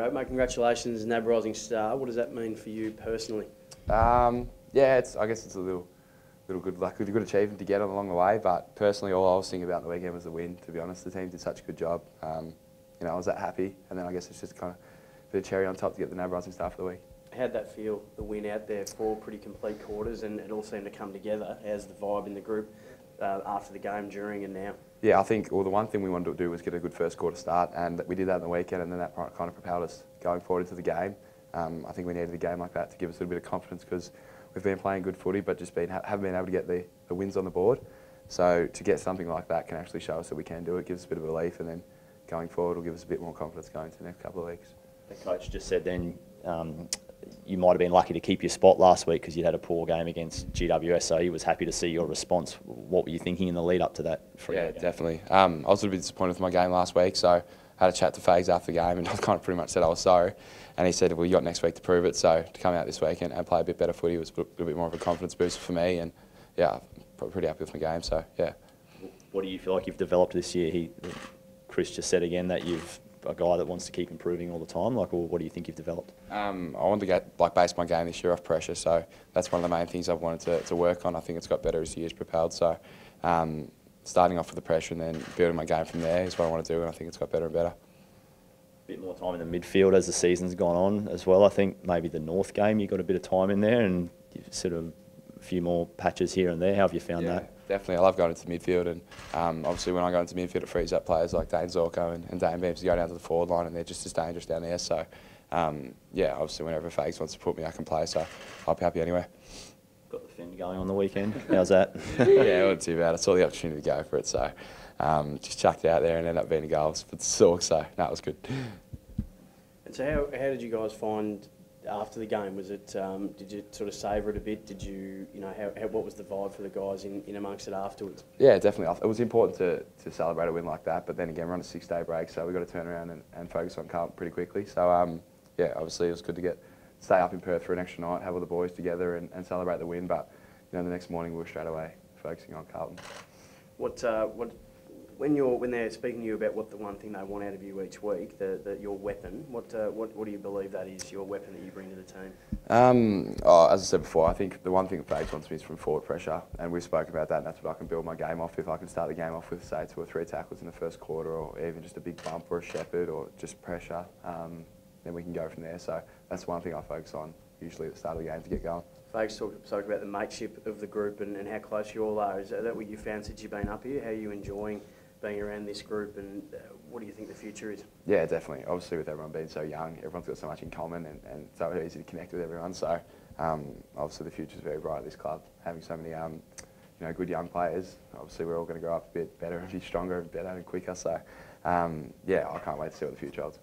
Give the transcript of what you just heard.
Mate, congratulations, NAB Rising Star. What does that mean for you personally? Yeah, I guess it's a little good luck, a good achievement to get on along the way. But personally, all I was thinking about the weekend was the win. To be honest, the team did such a good job. I was that happy, and then I guess it's just kind of a bit of cherry on top to get the NAB Rising Star for the week. How'd that feel? The win out there, 4 pretty complete quarters, and it all seemed to come together. How's the vibe in the group after the game, during, and now? Yeah, I think the one thing we wanted to do was get a good first quarter start, and we did that on the weekend, and then that kind of propelled us going forward into the game. I think we needed a game like that to give us a little bit of confidence because we've been playing good footy, but just haven't been able to get the wins on the board. So to get something like that can actually show us that we can do it, gives us a bit of relief, and then going forward will give us a bit more confidence going into the next couple of weeks. The coach just said then you might have been lucky to keep your spot last week because you'd had a poor game against GWS, so he was happy to see your response. What were you thinking in the lead up to that? Yeah, definitely. I was a little bit disappointed with my game last week, so I had a chat to Fags after the game, and I kind of pretty much said I was sorry. And he said, well, you got next week to prove it, so to come out this week and play a bit better footy was a little bit more of a confidence boost for me, and yeah, I'm pretty happy with my game, so yeah. What do you feel like you've developed this year? Chris just said again that you've a guy that wants to keep improving all the time. Or what do you think you've developed? I wanted to base my game this year off pressure, so that's one of the main things I've wanted to work on. I think it's got better as the year's propelled, so starting off with the pressure and then building my game from there is what I want to do, and I think it's got better and better. A bit more time in the midfield as the season's gone on as well. I think maybe the North game you got a bit of time in there, and you've sort of a few more patches here and there. How have you found that? Definitely, I love going into midfield, and obviously when I go into midfield it frees up players like Dane Zorko and Dane Beams to go down to the forward line, and they're just as dangerous down there. So yeah, obviously whenever Fags wants to put me I can play, so I'll be happy anyway. Got the fin going on the weekend. How's that? Yeah, it wasn't too bad. I saw the opportunity to go for it, so just chucked it out there and ended up being a goal for the Sork, so no, it was good. And so how did you guys find after the game? Was it did you sort of savour it a bit? Did you what was the vibe for the guys in amongst it afterwards? Yeah, definitely. It was important to celebrate a win like that, but then again we're on a 6-day break, so we've got to turn around and focus on Carlton pretty quickly. So yeah, obviously it was good to stay up in Perth for an extra night, have all the boys together and celebrate the win, but the next morning we were straight away focusing on Carlton. When they're speaking to you about what the one thing they want out of you each week, your weapon, what do you believe that is, your weapon that you bring to the team? As I said before, I think the one thing Fags wants me is from forward pressure, and we've spoken about that, and that's what I can build my game off. If I can start the game off with, say, 2 or 3 tackles in the first quarter, or even just a big bump or a shepherd or just pressure, then we can go from there. So that's one thing I focus on usually at the start of the game to get going. Fags talked about the mateship of the group and how close you all are. Is that what you found since you've been up here? How are you enjoying being around this group, and what do you think the future is? Yeah, definitely. Obviously with everyone being so young, everyone's got so much in common and so easy to connect with everyone. So obviously the future's very bright at this club, having so many good young players. Obviously we're all going to grow up a bit better and be stronger and better and quicker. So yeah, I can't wait to see what the future holds.